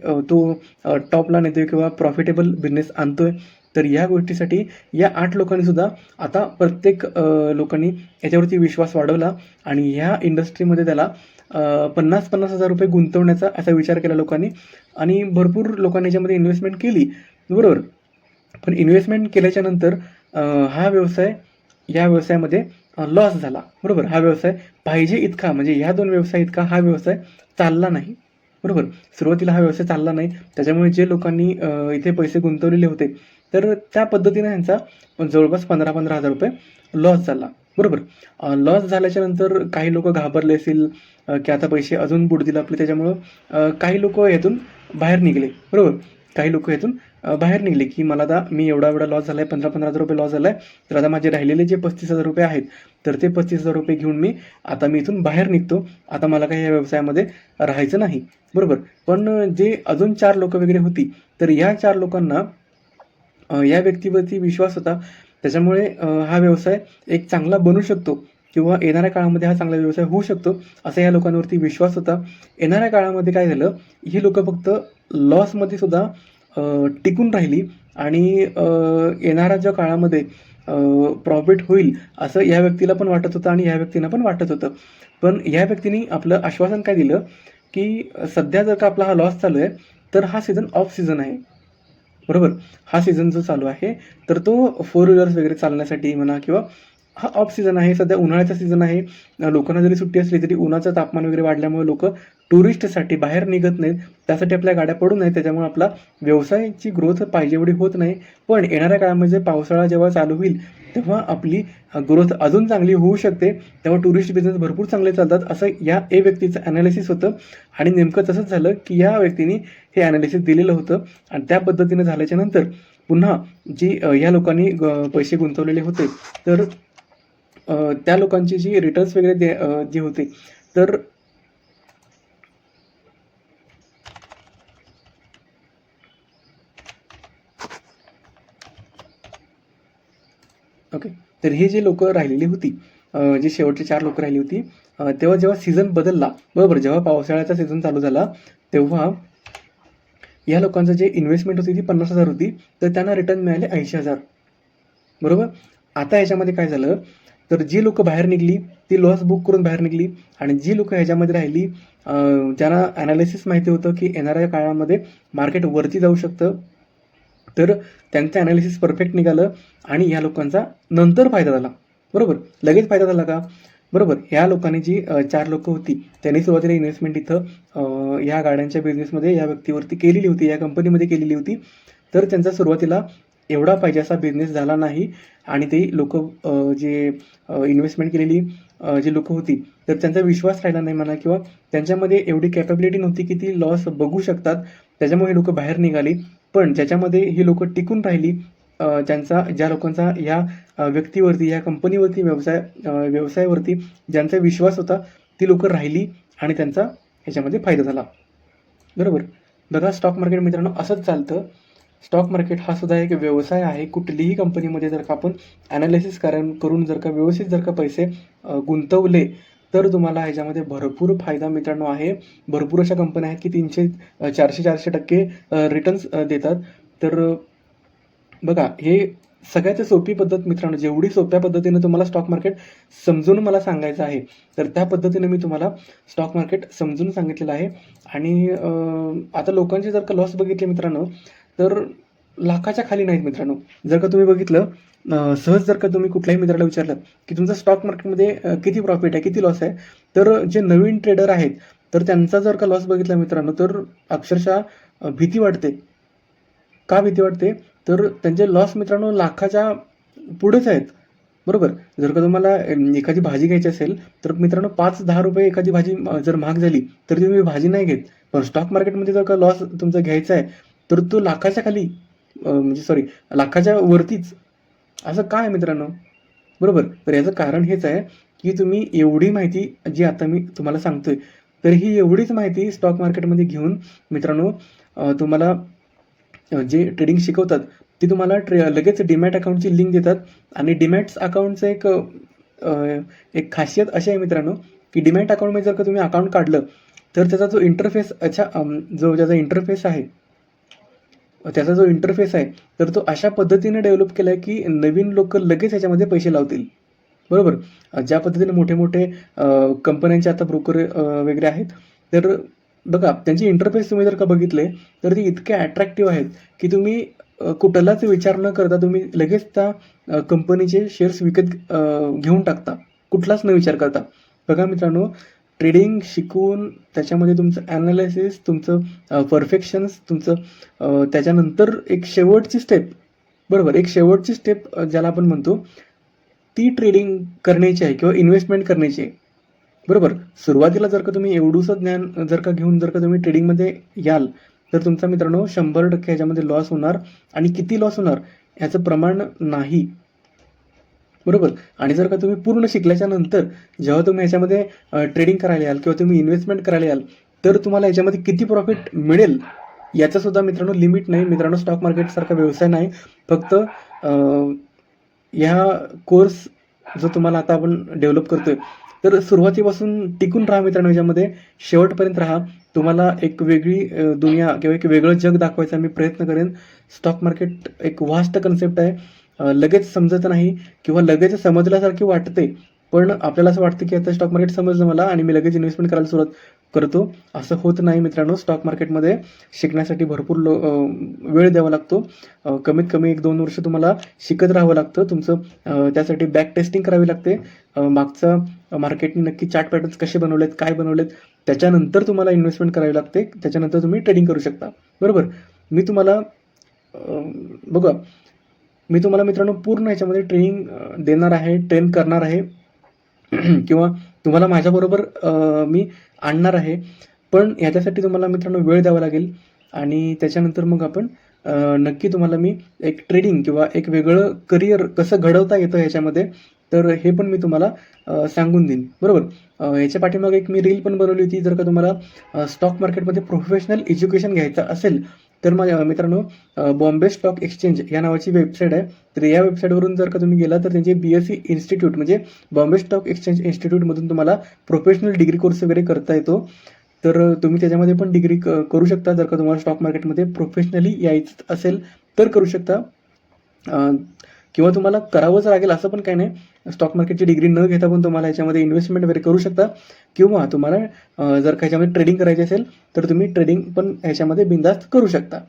टॉपला नेतोय किंवा प्रॉफिटेबल बिझनेस आणतोय. तर या गोष्टीसाठी या 8 लोकांनी सुद्धा आता प्रत्येक लोकांनी याच्यावरती विश्वास वाढवला आणि ह्या इंडस्ट्रीमध्ये त्याला 50,000 रुपये गुंतवण्याचा असा विचार केला लोकांनी आणि भरपूर लोकांनी याच्यामध्ये इन्व्हेस्टमेंट केली. बरोबर. पण इन्व्हेस्टमेंट केल्याच्यानंतर हा व्यवसाय या व्यवसायामध्ये लॉस झाला. बरोबर. हा व्यवसाय पाहिजे इतका म्हणजे ह्या 2 व्यवसाय इतका हा व्यवसाय चालला नाही. बरोबर. सुरुवातीला हा व्यवसाय चालला नाही. त्याच्यामुळे जे लोकांनी इथे पैसे गुंतवलेले होते, तर त्या पद्धतीने त्यांचा जवळपास 15,000 रुपये लॉस झाला. बरोबर. लॉस झाल्याच्यानंतर काही लोकं घाबरले असतील, की आता पैसे अजून बुडतील आपले. त्याच्यामुळं काही लोकं यातून बाहेर निघाले. बरोबर. काही लोकं यातून बाहेर निघाले, की मला आता मी एवढा लॉस झाला आहे, 15,000 रुपये लॉस झाला आहे. तर आता माझे राहिलेले जे 35,000 रुपये आहेत, तर ते 35,000 रुपये घेऊन मी इथून बाहेर निघतो. आता मला काही या व्यवसायामध्ये राहायचं नाही. बरोबर. पण जे अजून 4 लोकं वगैरे होती, तर ह्या 4 लोकांना या व्यक्तीवरती विश्वास होता. त्याच्यामुळे हा व्यवसाय एक चांगला बनू शकतो किंवा येणाऱ्या काळामध्ये हा चांगला व्यवसाय होऊ शकतो, असा या लोकांवरती विश्वास होता. येणाऱ्या काळामध्ये काय झालं, ही लोकं फक्त लॉसमध्ये सुद्धा टिकून राहिली आणि येणाऱ्या ज्या काळामध्ये प्रॉफिट होईल असं या व्यक्तीला पण वाटत होतं आणि ह्या व्यक्तींना पण वाटत होतं. पण या व्यक्तीने आपलं आश्वासन काय दिलं, की सध्या जर का आपला हा लॉस चालू आहे, तर हा सीझन ऑफ सीझन आहे. बरोबर. हा सीझन जो चालू आहे, तर तो 4 व्हीलर्स वगैरे चालण्यासाठी म्हणा किंवा हा ऑफ सीझन आहे. सध्या उन्हाळ्याचा सीझन आहे. लोकांना जरी सुट्टी असली तरी उन्हाचं तापमान वगैरे वाढल्यामुळे लोकं टुरिस्टसाठी बाहेर निघत नाहीत. त्यासाठी आपल्या गाड्या पडून आहेत. त्याच्यामुळे आपला व्यवसायाची ग्रोथ पाहिजे एवढी होत नाही. पण येणाऱ्या काळामध्ये पावसाळा जेव्हा चालू होईल, तेव्हा आपली ग्रोथ अजून चांगली होऊ शकते. तेव्हा टुरिस्ट बिझनेस भरपूर चांगले चालतात, असं या ए व्यक्तीचं ॲनालिसिस होतं आणि नेमकं तसंच झालं, की या व्यक्तीने हे ॲनालिसिस दिलेलं होतं आणि त्या पद्धतीनं झाल्याच्यानंतर पुन्हा जी या लोकांनी पैसे गुंतवलेले होते, तर त्या लोकांची जी रिटर्न्स वगैरे जे होते, तर ओके. तर हे जे लोकं राहिलेली होती, जी शेवटची 4 लोकं राहिली होती, तेव्हा जेव्हा सीझन बदलला, बरोबर, जेव्हा पावसाळ्याचा सीझन चालू झाला, तेव्हा या लोकांचं जे इन्व्हेस्टमेंट होती ती 50,000 होती, तर त्यांना रिटर्न मिळाले 80,000. बरोबर. आता याच्यामध्ये काय झालं, तर जी लोकं बाहेर निघाली ती लॉस बुक करून बाहेर निघाली आणि जी लोकं ह्याच्यामध्ये राहिली ज्यांना ॲनालिसिस माहिती होतं की येणाऱ्या काळामध्ये मार्केट वरती जाऊ शकतं, तर त्यांचं ॲनालिसिस परफेक्ट निघालं आणि ह्या लोकांचा नंतर फायदा झाला. बरोबर. लगेच फायदा झाला का? बरोबर. ह्या लोकांनी जी 4 लोकं होती त्यांनी सुरुवातीला इन्व्हेस्टमेंट इथं ह्या गाड्यांच्या बिझनेसमध्ये या व्यक्तीवरती केलेली होती, या कंपनीमध्ये केलेली होती. तर त्यांचा सुरुवातीला एवढा पाहिजे असा बिझनेस झाला नाही आणि ते लोकं जे इन्व्हेस्टमेंट केलेली जी लोकं होती, तर त्यांचा विश्वास राहिला नाही म्हणा किंवा त्यांच्यामध्ये एवढी कॅपॅबिलिटी नव्हती की ती लॉस बघू शकतात. त्याच्यामुळे हे लोकं बाहेर निघाली. पण ज्याच्यामध्ये ही लोकं टिकून राहिली, ज्या लोकांचा ह्या व्यक्तीवरती, ह्या कंपनीवरती, व्यवसायावरती ज्यांचा विश्वास होता, ती लोकं राहिली आणि त्यांचा ह्याच्यामध्ये फायदा झाला. बरोबर. बघा स्टॉक मार्केट मित्रांनो असंच चालतं. स्टॉक मार्केट हा सुद्धा एक व्यवसाय आहे. कुठलीही कंपनीमध्ये जर का आपण ॲनालिसिस करून जर का व्यवस्थित जर का पैसे गुंतवले, तर तुम्हाला ह्याच्यामध्ये भरपूर फायदा मित्रांनो आहे. भरपूर अशा कंपन्या आहेत की 300 400% रिटर्न्स देतात. तर बघा हे सगळ्यात सोपी पद्धत मित्रांनो, जेवढी सोप्या पद्धतीने तुम्हाला स्टॉक मार्केट समजून मला सांगायचं आहे, तर त्या पद्धतीने मी तुम्हाला स्टॉक मार्केट समजून सांगितलेलं आहे. आणि आता लोकांचे जर का लॉस बघितले मित्रांनो, तर लाखाच्या खाली नाहीत मित्रांनो. जर का तुम्ही बघितलं सहज जर का तुम्ही कुठल्याही मित्राला विचारलं, की तुमचं स्टॉक मार्केटमध्ये किती प्रॉफिट आहे, किती लॉस आहे? तर जे नवीन ट्रेडर आहेत, तर त्यांचा जर का लॉस बघितला मित्रांनो, तर अक्षरशः भीती वाटते. का भीती वाटते? तर त्यांचे लॉस मित्रांनो लाखाच्या पुढेच आहेत. बरोबर. जर का तुम्हाला एखादी भाजी घ्यायची असेल, तर मित्रांनो ₹5-10 एखादी भाजी जर महाग झाली, तर तुम्ही भाजी नाही घेत. पण स्टॉक मार्केटमध्ये जर का लॉस तुमचा घ्यायचा आहे, तर तो लाखाच्या खाली म्हणजे सॉरी लाखाच्या वरतीच. असं का आहे मित्रांनो? बरोबर. तर याचं कारण हेच आहे, की तुम्ही एवढी माहिती जी आता मी तुम्हाला सांगतोय, तर ही एवढीच माहिती स्टॉक मार्केटमध्ये घेऊन मित्रांनो तुम्हाला जे ट्रेडिंग शिकवतात, ते तुम्हाला लगेच डीमॅट अकाउंटची लिंक देतात आणि डीमॅट्स अकाउंटचं एक खासियत अशी आहे मित्रांनो, की डीमॅट अकाउंटमध्ये जर का तुम्ही अकाउंट काढलं, तर त्याचा जो इंटरफेस जो त्याचा इंटरफेस आहे, तर तो अशा पद्धतीने डेव्हलप केला आहे, की नवीन लोकं लगेच ह्याच्यामध्ये पैसे लावतील. बरोबर. ज्या पद्धतीने मोठे-मोठे कंपन्यांचे आता ब्रोकर वगैरे आहेत. तर बघा त्यांची इंटरफेस तुम्ही जर का बघितले, तर ते इतके अट्रॅक्टिव्ह आहेत, की तुम्ही कुठलाच विचार न करता तुम्ही लगेच त्या कंपनीचे शेअर्स विकत घेऊन टाकता. कुठलाच न विचार करता. बघा मित्रांनो, ट्रेडिंग शिकून त्याच्यामध्ये तुमचं ॲनालिसिस, तुमचं परफेक्शन्स, तुमचं त्याच्यानंतर एक शेवटची स्टेप, बरोबर, एक शेवटची स्टेप ज्याला आपण म्हणतो, ती ट्रेडिंग करण्याची आहे किंवा इन्व्हेस्टमेंट करण्याची आहे. बरोबर. सुरुवातीला जर का तुम्ही एवढुसं ज्ञान जर का घेऊन जर का तुम्ही ट्रेडिंगमध्ये याल, तर तुमचा मित्रांनो 100% ह्याच्यामध्ये लॉस होणार आणि किती लॉस होणार ह्याचं प्रमाण नाही. बरोबर. आणि जर का तुम्ही पूर्ण शिकल्याच्या नंतर जेव्हा तुम्ही ह्याच्यामध्ये ट्रेडिंग करायला याल किंवा तुम्ही इन्व्हेस्टमेंट करायला याल, तर तुम्हाला याच्यामध्ये किती प्रॉफिट मिळेल याचं सुद्धा मित्रांनो लिमिट नाही. मित्रांनो स्टॉक मार्केटसारखा व्यवसाय नाही. फक्त ह्या कोर्स जो तुम्हाला आता आपण डेव्हलप करतोय, तर सुरुवातीपासून टिकून राहा मित्रांनो ह्याच्यामध्ये. शेवटपर्यंत राहा. तुम्हाला एक वेगळी दुनिया किंवा एक वेगळं जग दाखवायचा मी प्रयत्न करेन. स्टॉक मार्केट एक व्हास्ट कन्सेप्ट आहे. लगेच समजत नाही किंवा लगेच समजल्यासारखी वाटते. पण आपल्याला असं वाटतं की आता स्टॉक मार्केट समजलं मला आणि मी लगेच इन्व्हेस्टमेंट करायला सुरुवात करतो. असं होत नाही मित्रांनो. स्टॉक मार्केटमध्ये शिकण्यासाठी भरपूर वेळ द्यावा लागतो. कमीत कमी 1-2 वर्ष तुम्हाला शिकत राहावं लागतं. तुमचं त्यासाठी बॅक टेस्टिंग करावी लागते. मागचा मार्केटने नक्की चार्ट पॅटर्न्स कसे बनवलेत, काय बनवलेत, त्याच्यानंतर तुम्हाला इन्व्हेस्टमेंट करावी लागते. त्याच्यानंतर तुम्ही ट्रेडिंग करू शकता. बरोबर. मी तुम्हाला बघा मी तुम्हाला मित्रांनो पूर्ण ह्याच्यामध्ये ट्रेनिंग देणार आहे, ट्रेन करणार आहे किंवा तुम्हाला माझ्याबरोबर मी आणणार आहे. पण ह्याच्यासाठी तुम्हाला मित्रांनो वेळ द्यावा लागेल आणि त्याच्यानंतर मग आपण नक्की तुम्हाला मी एक ट्रेडिंग किंवा एक वेगळं करिअर कसं घडवता येतं ह्याच्यामध्ये, तर हे पण मी तुम्हाला सांगून देईन. बरोबर. ह्याच्या पाठीमागे एक मी रील पण बनवली होती. जर का तुम्हाला स्टॉक मार्केटमध्ये प्रोफेशनल एज्युकेशन घ्यायचं असेल, तर माझ्या मित्रांनो बॉम्बे स्टॉक एक्सचेंज या नावाची वेबसाईट आहे. तर या वेबसाईटवरून जर का तुम्ही गेला तर त्यांचे BSc इन्स्टिट्यूट म्हणजे बॉम्बे स्टॉक एक्सचेंज इन्स्टिट्यूटमधून तुम्हाला प्रोफेशनल डिग्री कोर्स वगैरे करता येतो. तर तुम्ही त्याच्यामध्ये पण डिग्री करू शकता. जर का तुम्हाला स्टॉक मार्केटमध्ये प्रोफेशनली यायचं असेल तर करू शकता. किंवा तुम्हाला करावंच लागेल असं पण काही नाही. स्टॉक मार्केटची डिग्री न घेता पण तुम्हाला ह्याच्यामध्ये इन्व्हेस्टमेंट वगैरे करू शकता, किंवा तुम्हाला जर का ह्याच्यामध्ये ट्रेडिंग करायची असेल तर तुम्ही ट्रेडिंग पण ह्याच्यामध्ये बिनधास्त करू शकता.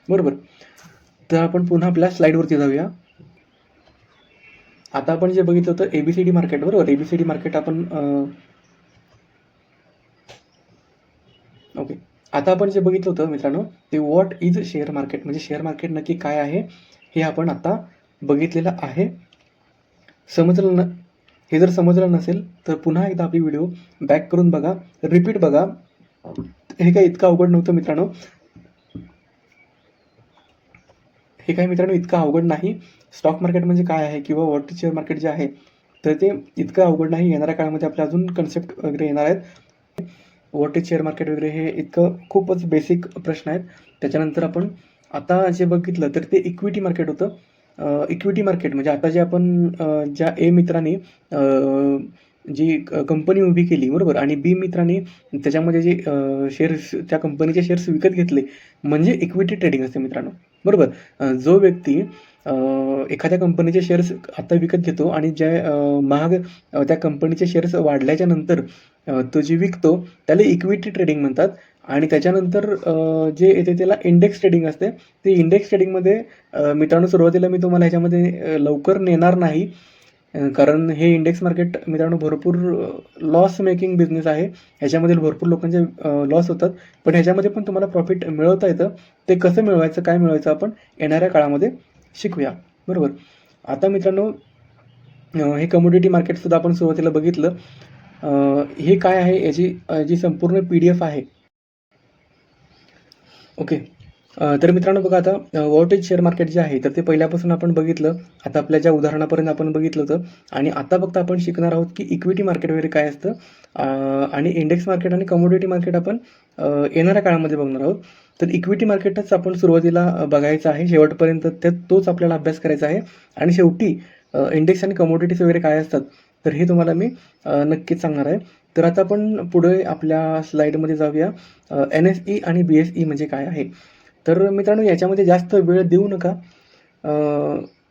बरोबर. तर आपण पुन्हा आपल्या स्लाईडवरती जाऊया. आता आपण जे बघितलं होतं ABCD मार्केट, बरोबर. ABCD मार्केट आपण ओके. आता आपण जे बघितलं होतं मित्रांनो, ते व्हॉट इज शेअर मार्केट, म्हणजे शेअर मार्केट नक्की काय आहे हे आपण आता बघितलेलं आहे. समजलं ना? हे जर समजलं नसेल तर पुन्हा एकदा आपली व्हिडिओ बॅक करून बघा, रिपीट बघा. हे काही इतकं अवघड नव्हतं मित्रांनो. हे काही मित्रांनो इतकं अवघड नाही. स्टॉक मार्केट म्हणजे काय आहे किंवा व्हॉट इज शेअर मार्केट जे आहे तर ते इतकं अवघड नाही. येणाऱ्या काळामध्ये आपल्या अजून कन्सेप्ट वगैरे येणार आहेत. व्हॉट इज शेअर मार्केट वगैरे हे इतकं खूपच बेसिक प्रश्न आहेत. त्याच्यानंतर आपण आता जे बघितलं तर ते इक्विटी मार्केट होतं. इक्विटी मार्केट म्हणजे आता जे आपण ज्या ए मित्राने जी कंपनी उभी केली, बरोबर, आणि बी मित्राने त्याच्यामध्ये जे शेअर्स, त्या कंपनीचे शेअर्स विकत घेतले, म्हणजे इक्विटी ट्रेडिंग असते मित्रांनो, बरोबर. जो व्यक्ती एखाद्या कंपनीचे शेअर्स आता विकत घेतो आणि ज्या महाग त्या कंपनीचे शेअर्स वाढल्याच्या नंतर तो जे विकतो त्याला इक्विटी ट्रेडिंग म्हणतात. आणि त्याच्यानंतर जे येते त्याला इंडेक्स ट्रेडिंग असते. ते इंडेक्स ट्रेडिंगमध्ये मित्रांनो सुरुवातीला मी तुम्हाला ह्याच्यामध्ये लवकर नेणार नाही, कारण हे इंडेक्स मार्केट मित्रांनो भरपूर लॉस मेकिंग बिझनेस आहे. ह्याच्यामधील भरपूर लोकांचे लॉस होतात, पण ह्याच्यामध्ये पण तुम्हाला प्रॉफिट मिळवता येतं. ते कसं मिळवायचं, काय मिळवायचं आपण येणाऱ्या काळामध्ये शिकूया, बरोबर. आता मित्रांनो हे कमोडिटी मार्केटसुद्धा आपण सुरुवातीला बघितलं. हे काय आहे याची जी संपूर्ण PDF आहे. ओके. तर मित्रांनो बघा, आता व्हॉट इज शेअर मार्केट जे आहे तर ते पहिल्यापासून आपण बघितलं. आता आपल्या ज्या उदाहरणापर्यंत आपण बघितलं होतं, आणि आता फक्त आपण शिकणार आहोत की इक्विटी मार्केट वगैरे काय असतं, आणि इंडेक्स मार्केट आणि कमोडिटी मार्केट आपण येणाऱ्या काळामध्ये बघणार आहोत. तर इक्विटी मार्केटच आपण सुरुवातीला बघायचं आहे, शेवटपर्यंत तोच आपल्याला अभ्यास करायचा आहे. आणि शेवटी इंडेक्स आणि कमोडिटीज वगैरे काय असतात तर हे तुम्हाला मी नक्कीच सांगणार आहे. तर आता आपण पुढे आपल्या स्लाईडमध्ये जाऊया. NSE आणि BSE म्हणजे काय आहे. तर मित्रांनो याच्यामध्ये जास्त वेळ देऊ नका.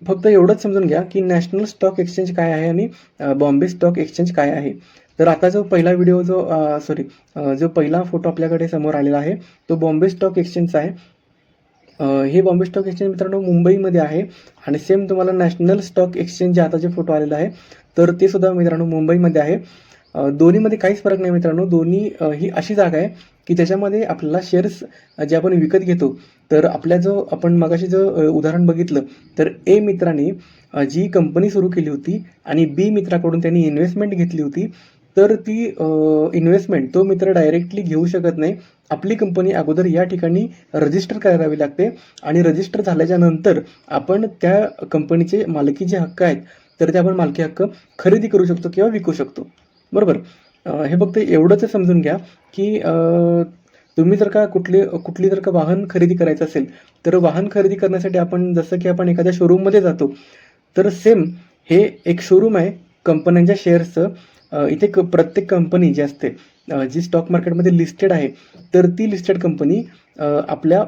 फक्त एवढंच समजून घ्या की नॅशनल स्टॉक एक्सचेंज काय आहे आणि बॉम्बे स्टॉक एक्सचेंज काय आहे. तर आता जो पहिला व्हिडिओ जो पहिला फोटो आपल्याकडे समोर आलेला आहे तो बॉम्बे स्टॉक एक्सचेंजचा आहे. हे बॉम्बे स्टॉक एक्सचेंज मित्रांनो मुंबईमध्ये आहे, आणि सेम तुम्हाला नॅशनल स्टॉक एक्सचेंज जे आता जे फोटो आलेला आहे तर ते सुद्धा मित्रांनो मुंबईमध्ये आहे. दोन्हीमध्ये काहीच फरक नाही मित्रांनो. दोन्ही ही अशी जागा आहे की त्याच्यामध्ये आपल्याला शेअर्स जे आपण विकत घेतो, तर आपल्या जो आपण मगाशी जो उदाहरण बघितलं, तर ए मित्राने जी कंपनी सुरू केली होती आणि बी मित्राकडून त्यांनी इन्व्हेस्टमेंट घेतली होती, तर ती इन्व्हेस्टमेंट तो मित्र डायरेक्टली घेऊ शकत नाही. आपली कंपनी अगोदर या ठिकाणी रजिस्टर करावी लागते, आणि रजिस्टर झाल्याच्या नंतर आपण त्या कंपनीचे मालकी जे हक्क आहेत तर ते आपण मालकी हक्क खरेदी करू शकतो किंवा विकू शकतो, बरोबर. हे फक्त एवढंच समजून घ्या की तुम्ही जर का कुठली जर का वाहन खरेदी करायचं असेल, तर वाहन खरेदी करण्यासाठी आपण जसं की आपण एखाद्या शोरूममध्ये जातो, तर सेम हे एक शोरूम आहे कंपन्यांच्या शेअर्सचं. इथे प्रत्येक कंपनी जी असते जी स्टॉक मार्केटमध्ये लिस्टेड आहे, तर ती लिस्टेड कंपनी आपल्या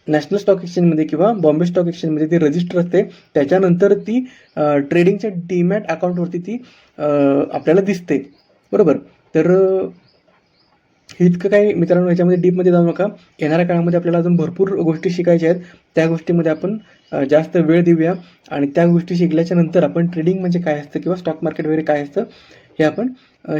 नॅशनल स्टॉक एक्सचेंजमध्ये किंवा बॉम्बे स्टॉक एक्सचेंजमध्ये ती रजिस्टर असते. त्याच्यानंतर ती ट्रेडिंगच्या डीमॅट अकाउंटवरती ती आपल्याला दिसते, बरोबर. तर इतकं काही मित्रांनो याच्यामध्ये डीपमध्ये जाऊ नका. येणाऱ्या काळामध्ये आपल्याला अजून भरपूर गोष्टी शिकायच्या आहेत. त्या गोष्टीमध्ये आपण जास्त वेळ देऊया, आणि त्या गोष्टी शिकल्याच्या नंतर आपण ट्रेडिंग म्हणजे काय असतं किंवा स्टॉक मार्केट वगैरे काय असतं हे आपण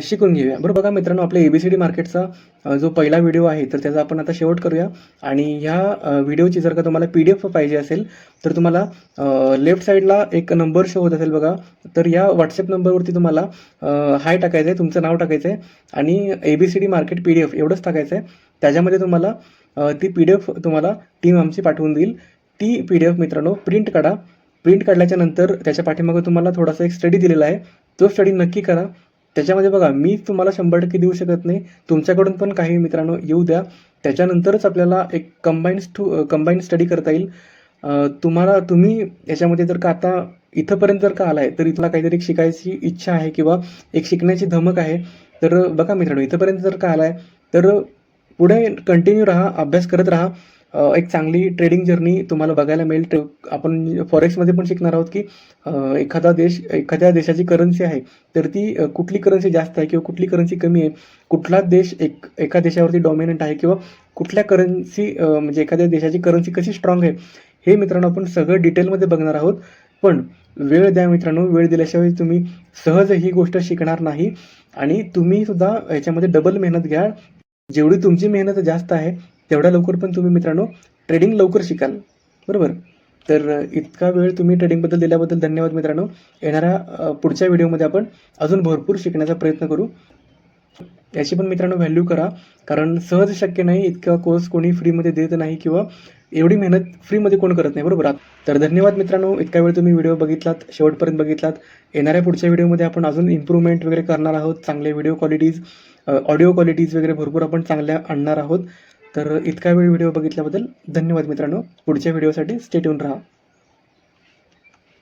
शिकून घेऊया. बरं बघा मित्रांनो, आपल्या ABCD मार्केटचा जो पहिला व्हिडिओ आहे तर त्याचा आपण आता शेवट करूया. आणि ह्या व्हिडिओची जर का तुम्हाला PDF पाहिजे असेल तर तुम्हाला लेफ्ट साईडला एक नंबर शो होत असेल बघा, तर या WhatsApp नंबरवरती तुम्हाला हाय टाकायचं आहे, तुमचं नाव टाकायचं आहे आणि ABCD मार्केट PDF एवढंच टाकायचं आहे. त्याच्यामध्ये तुम्हाला ती PDF तुम्हाला टीम आमची पाठवून देईल. ती PDF मित्रांनो प्रिंट काढा. प्रिंट काढल्याच्या नंतर त्याच्या पाठीमागे तुम्हाला थोडासा एक स्टडी दिलेला आहे, तो स्टडी नक्की करा. त्याच्यामध्ये बघा, मी तुम्हाला 100% देऊ शकत नाही, तुमच्याकडून पण काही मित्रांनो येऊ द्या. त्याच्यानंतरच आपल्याला एक कंबाईन स्टडी करता येईल. तुम्ही याच्यामध्ये जर का आता इथंपर्यंत जर का आलाय तर इथला काहीतरी एक शिकायची इच्छा आहे किंवा एक शिकण्याची धमक आहे. तर बघा मित्रांनो, इथंपर्यंत जर का आलाय तर पुढे कंटिन्यू राहा, अभ्यास करत राहा. एक चांगली ट्रेडिंग जर्नी तुम्हाला बघायला मिळेल. आपण फॉरेक्समध्ये पण शिकणार आहोत, की एखाद्या देशाची करन्सी आहे, तर ती कुठली करन्सी जास्त आहे किंवा कुठली करन्सी कमी आहे. कुठला देश एका देशावरती डॉमिनंट आहे किंवा कुठल्या करन्सी म्हणजे एखाद्या देशाची करन्सी कशी स्ट्राँग आहे, हे मित्रांनो आपण सगळं डिटेलमध्ये बघणार आहोत. पण वेळ द्या मित्रांनो, वेळ दिल्याशिवाय तुम्ही सहज ही गोष्ट शिकणार नाही आणि तुम्ही सुद्धा ह्याच्यामध्ये डबल मेहनत घ्या. जेवढी तुमची मेहनत जास्त आहे, तेवढ्या लवकर पण तुम्ही मित्रांनो ट्रेडिंग लवकर शिकाल. बरोबर? तर इतका वेळ तुम्ही ट्रेडिंगबद्दल दिल्याबद्दल धन्यवाद मित्रांनो. येणाऱ्या पुढच्या व्हिडिओमध्ये आपण अजून भरपूर शिकण्याचा प्रयत्न करू. याची पण मित्रांनो व्हॅल्यू करा, कारण सहज शक्य नाही. इतका कोर्स कोणी फ्रीमध्ये देत नाही किंवा एवढी मेहनत फ्रीमध्ये कोण करत नाही. बरोबर? तर धन्यवाद मित्रांनो, इतका वेळ तुम्ही व्हिडिओ बघितलात, शेवटपर्यंत बघितलात. येणाऱ्या पुढच्या व्हिडिओमध्ये आपण अजून इम्प्रूव्हमेंट वगैरे करणार आहोत. चांगले व्हिडिओ क्वालिटीज, ऑडिओ क्वालिटीज वगैरे भरपूर आपण चांगल्या आणणार आहोत. तर इतका वेळ व्हिडिओ बघितल्याबद्दल धन्यवाद मित्रांनो. पुढच्या व्हिडिओसाठी स्टे ट्यून राहा.